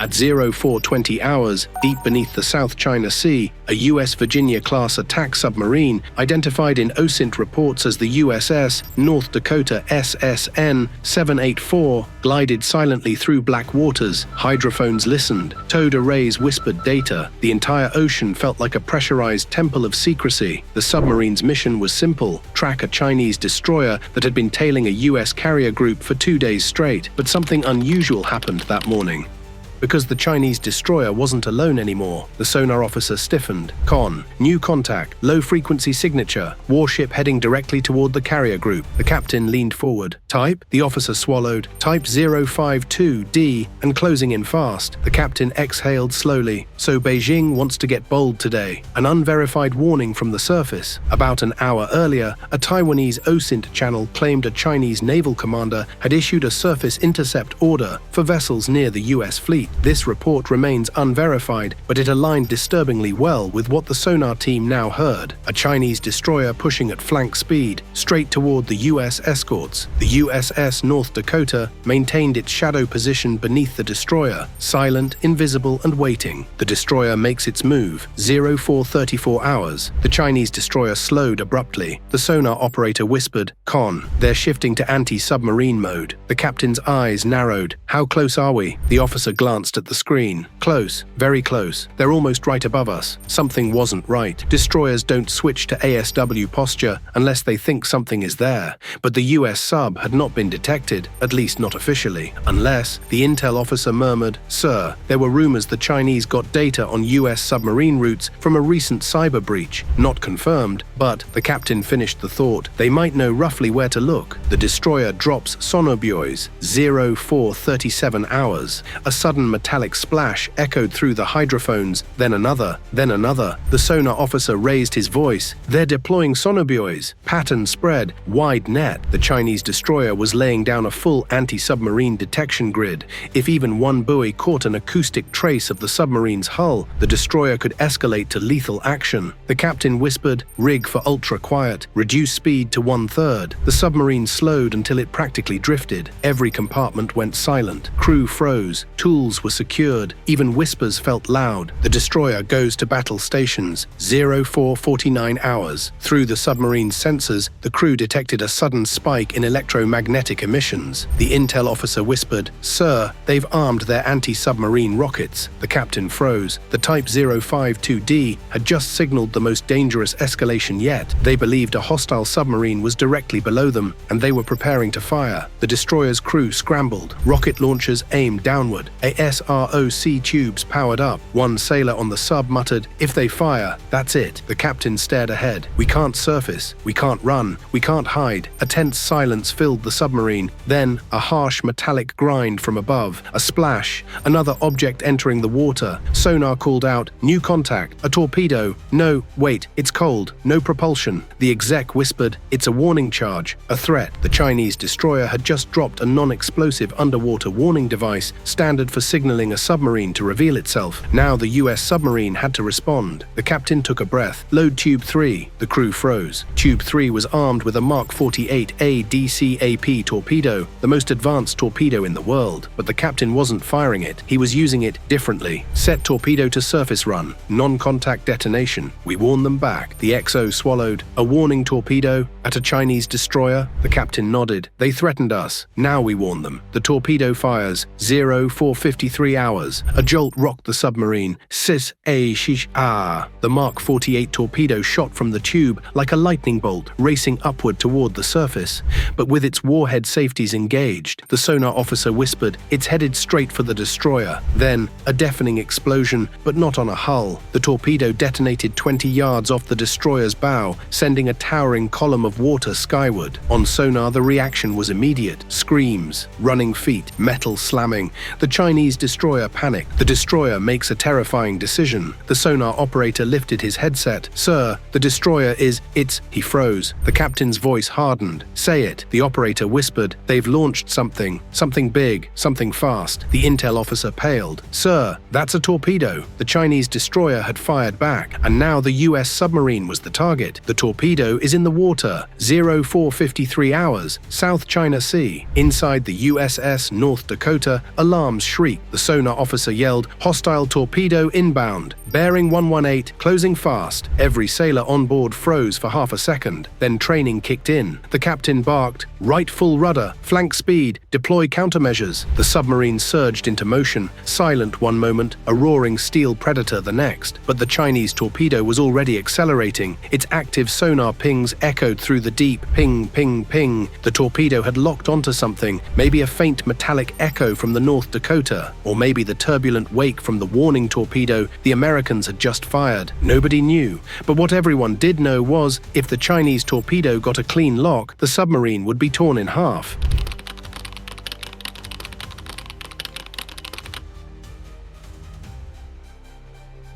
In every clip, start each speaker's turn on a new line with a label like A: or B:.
A: At 0420 hours, deep beneath the South China Sea, a U.S. Virginia-class attack submarine, identified in OSINT reports as the USS North Dakota SSN 784, glided silently through black waters. Hydrophones listened. Towed arrays whispered data. The entire ocean felt like a pressurized temple of secrecy. The submarine's mission was simple: track a Chinese destroyer that had been tailing a U.S. carrier group for 2 days straight. But something unusual happened that morning. Because the Chinese destroyer wasn't alone anymore, the sonar officer stiffened. Con. New contact. Low-frequency signature. Warship heading directly toward the carrier group. The captain leaned forward. Type? The officer swallowed. Type 052D and closing in fast. The captain exhaled slowly. So Beijing wants to get bold today. An unverified warning from the surface. About an hour earlier, a Taiwanese OSINT channel claimed a Chinese naval commander had issued a surface intercept order for vessels near the U.S. fleet. This report remains unverified, but it aligned disturbingly well with what the sonar team now heard. A Chinese destroyer pushing at flank speed, straight toward the U.S. escorts. The USS North Dakota maintained its shadow position beneath the destroyer, silent, invisible, and waiting. The destroyer makes its move. 0434 hours. The Chinese destroyer slowed abruptly. The sonar operator whispered, "Con, they're shifting to anti-submarine mode." The captain's eyes narrowed. "How close are we?" The officer glanced at the screen. "Close, very close. They're almost right above us." Something wasn't right. Destroyers don't switch to ASW posture unless they think something is there. But the US sub had not been detected, at least not officially. Unless, the intel officer murmured, "Sir, there were rumors the Chinese got data on US submarine routes from a recent cyber breach. Not confirmed, but," the captain finished the thought, "they might know roughly where to look." The destroyer drops sonobuoys. 0437 hours. A sudden metallic splash echoed through the hydrophones, then another, then another. The sonar officer raised his voice. "They're deploying sonobuoys. Pattern spread, wide net." The Chinese destroyer was laying down a full anti-submarine detection grid. If even one buoy caught an acoustic trace of the submarine's hull, the destroyer could escalate to lethal action. The captain whispered, "Rig for ultra-quiet. Reduce speed to 1/3. The submarine slowed until it practically drifted. Every compartment went silent. Crew froze. Tools were secured. Even whispers felt loud. The destroyer goes to battle stations. 0449 hours. Through the submarine's sensors, the crew detected a sudden spike in electromagnetic emissions. The intel officer whispered, "Sir, they've armed their anti-submarine rockets." The captain froze. The Type 052D had just signaled the most dangerous escalation yet. They believed a hostile submarine was directly below them, and they were preparing to fire. The destroyer's crew scrambled. Rocket launchers aimed downward. SROC tubes powered up. One sailor on the sub muttered, "If they fire, that's it." The captain stared ahead. "We can't surface. We can't run. We can't hide." A tense silence filled the submarine. Then, a harsh metallic grind from above. A splash. Another object entering the water. Sonar called out, "New contact. A torpedo." "No, wait. It's cold. No propulsion." The exec whispered, "It's a warning charge. A threat." The Chinese destroyer had just dropped a non-explosive underwater warning device, standard for signaling a submarine to reveal itself. Now the US submarine had to respond. The captain took a breath. "Load Tube 3. The crew froze. Tube 3 was armed with a Mark 48 ADCAP torpedo, the most advanced torpedo in the world. But the captain wasn't firing it. He was using it differently. "Set torpedo to surface run. Non-contact detonation. We warn them back." The XO swallowed. "A warning torpedo? At a Chinese destroyer?" The captain nodded. "They threatened us. Now we warn them." The torpedo fires. 0453 hours. A jolt rocked the submarine. "Sis a shish ah." The Mark 48 torpedo shot from the tube like a lightning bolt, racing upward toward the surface. But with its warhead safeties engaged, the sonar officer whispered, "It's headed straight for the destroyer." Then, a deafening explosion, but not on a hull. The torpedo detonated 20 yards off the destroyer's bow, sending a towering column of water skyward. On sonar, the reaction was immediate. Screams, running feet, metal slamming. The Chinese destroyer panicked. The destroyer makes a terrifying decision. The sonar operator lifted his headset. "Sir, the destroyer is, it's..." He froze. The captain's voice hardened. "Say it." The operator whispered, "They've launched something. Something big. Something fast." The intel officer paled. "Sir, that's a torpedo." The Chinese destroyer had fired back, and now the US submarine was the target. "The torpedo is in the water." Dakota, 0453 hours, South China Sea. Inside the USS North Dakota, alarms shrieked. The sonar officer yelled, "Hostile torpedo inbound. Bearing 118, closing fast." Every sailor on board froze for half a second. Then training kicked in. The captain barked, "Right full rudder, flank speed, deploy countermeasures." The submarine surged into motion, silent one moment, a roaring steel predator the next. But the Chinese torpedo was already accelerating. Its active sonar pings echoed through the deep, ping, ping, ping. The torpedo had locked onto something, maybe a faint metallic echo from the North Dakota, or maybe the turbulent wake from the warning torpedo the Americans had just fired. Nobody knew, but what everyone did know was, if the Chinese torpedo got a clean lock, the submarine would be torn in half.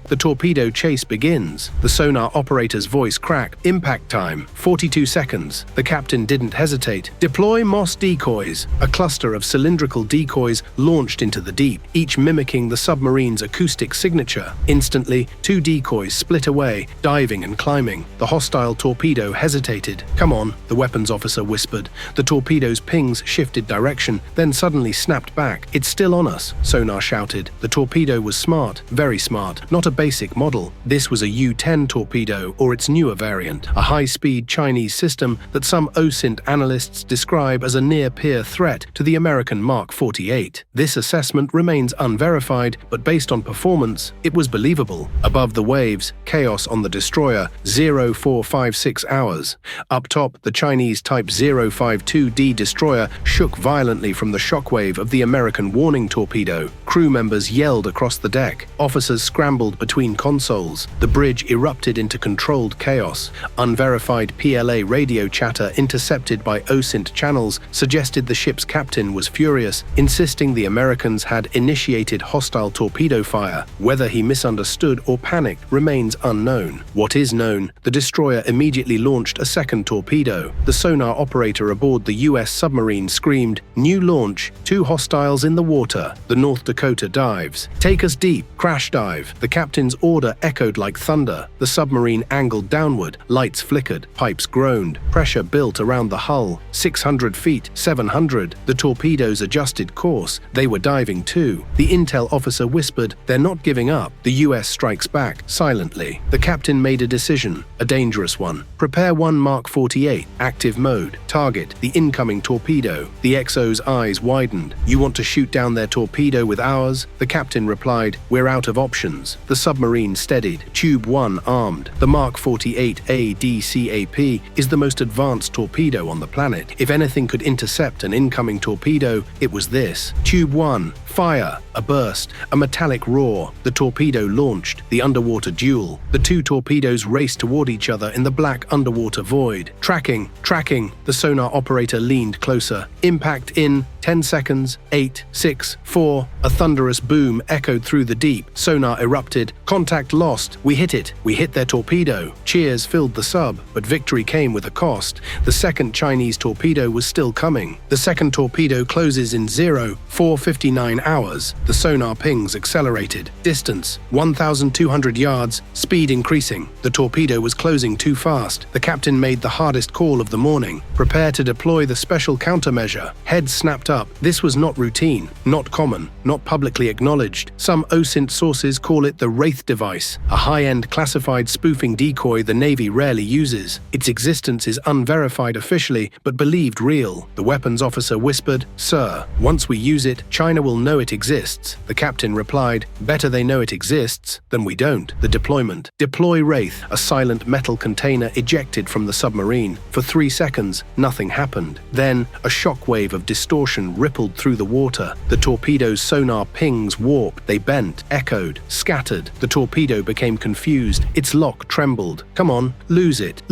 A: The torpedo chase begins. The sonar operator's voice cracked. Impact time, 42 seconds. The captain didn't hesitate. Deploy Moss decoys. A cluster of cylindrical decoys launched into the deep, each mimicking the submarine's acoustic signature. Instantly, 2 decoys split away, diving and climbing. The hostile torpedo hesitated. "Come on," the weapons officer whispered. The torpedo's pings shifted direction, then suddenly snapped back. "It's still on us," sonar shouted. The torpedo was smart, very smart, not a basic model. This was a U-10 torpedo, or its newer variant, a high-speed Chinese system that some OSINT analysts describe as a near-peer threat to the American Mark 48. This assessment remains unverified, but based on performance, it was believable. Above the waves, chaos on the destroyer, 0456 hours. Up top, the Chinese Type 052D destroyer shook violently from the shockwave of the American warning torpedo. Crew members yelled across the deck. Officers scrambled between consoles. The bridge erupted into controlled chaos. Unverified PLA radio chatter intercepted by OSINT channels suggested the ship's captain was furious, insisting the Americans had initiated hostile torpedo fire. Whether he misunderstood or panicked remains unknown. What is known, the destroyer immediately launched a second torpedo. The sonar operator aboard the US submarine screamed, "New launch, 2 hostiles in the water." The North Dakota dives. "Take us deep, crash dive." The captain's order echoed like thunder. The submarine angled downward, lights flickered, pipes groaned, pressure built around the hull. 600 feet, 700. The torpedoes adjusted course. They were diving too. The intel officer whispered, "They're not giving up." The US strikes back, silently. The captain made a decision, a dangerous one. Prepare 1 Mark 48, active mode. Target, the incoming torpedo. The XO's eyes widened. "You want to shoot down their torpedo with ours?" The captain replied, "We're out of options." The submarine steadied, Tube 1 armed. The Mark 48 ADCAP is the most advanced torpedo on the planet. If anything could intercept an incoming torpedo, it was this. Tube 1, fire, a burst, a metallic roar. The torpedo launched, the underwater duel. The 2 torpedoes raced toward each other in the black underwater void. Tracking, tracking. The sonar operator leaned closer. Impact in 10 seconds, 8, 6, 4. A thunderous boom echoed through the deep. Sonar erupted. "Contact lost. We hit it. We hit their torpedo." Cheers filled the sub, but victory came with a cost. The second Chinese torpedo was still coming. The second torpedo closes in 0459 hours. The sonar pings accelerated. Distance, 1,200 yards, speed increasing. The torpedo was closing too fast. The captain made the hardest call of the morning. Prepare to deploy the special countermeasure. Heads snapped up. This was not routine, not common, not publicly acknowledged. Some OSINT sources call it the Wraith device, a high-end classified spoofing decoy the Navy rarely uses. Its existence is unverified officially, but believed real. The weapons officer whispered, "Sir, once we use it, China will know it exists." The captain replied, "Better they know it exists than we don't." The deployment. Deploy Wraith, a silent metal container ejected from the submarine. For 3 seconds, nothing happened. Then, a shockwave of distortion rippled through the water. The torpedo's sonar pings warped, they bent, echoed, scattered. The torpedo became confused. Its lock trembled. "Come on, lose it,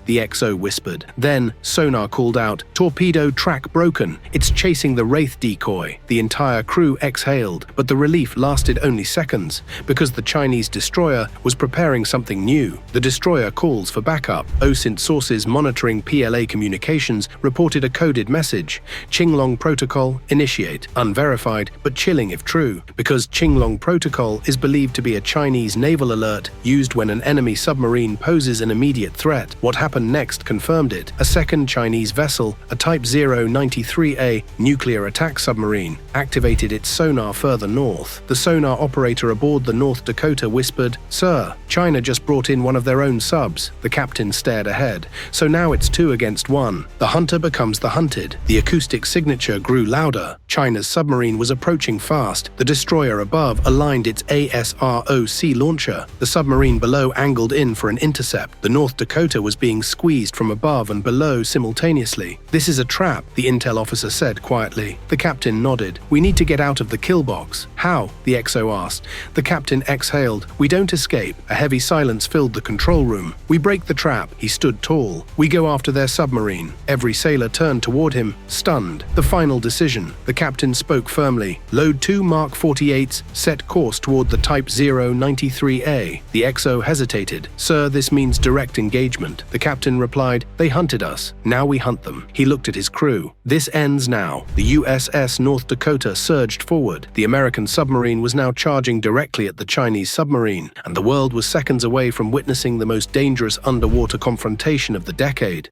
A: the XO whispered. Then, sonar called out, "Torpedo track broken. It's chasing the Wraith decoy." The entire crew exhaled. killed, but the relief lasted only seconds, because the Chinese destroyer was preparing something new. The destroyer calls for backup. OSINT sources monitoring PLA communications reported a coded message: Qinglong Protocol, initiate. Unverified, but chilling if true, because Qinglong Protocol is believed to be a Chinese naval alert used when an enemy submarine poses an immediate threat. What happened next confirmed it. A second Chinese vessel, a Type 093A nuclear attack submarine, activated its sonar further north. The sonar operator aboard the North Dakota whispered, "Sir, China just brought in one of their own subs." The captain stared ahead. So now it's 2 against 1. The hunter becomes the hunted. The acoustic signature grew louder. China's submarine was approaching fast. The destroyer above aligned its ASROC launcher. The submarine below angled in for an intercept. The North Dakota was being squeezed from above and below simultaneously. "This is a trap," the intel officer said quietly. The captain nodded. "We need to get out of the kill box." "How?" the XO asked. The captain exhaled. "We don't escape." A heavy silence filled the control room. "We break the trap." He stood tall. "We go after their submarine." Every sailor turned toward him, stunned. The final decision. The captain spoke firmly. "Load 2 Mark 48s, set course toward the Type 093A. The XO hesitated. "Sir, this means direct engagement." The captain replied, "They hunted us. Now we hunt them." He looked at his crew. "This ends now." The USS North Dakota surged forward. The American submarine was now charging directly at the Chinese submarine, and the world was seconds away from witnessing the most dangerous underwater confrontation of the decade.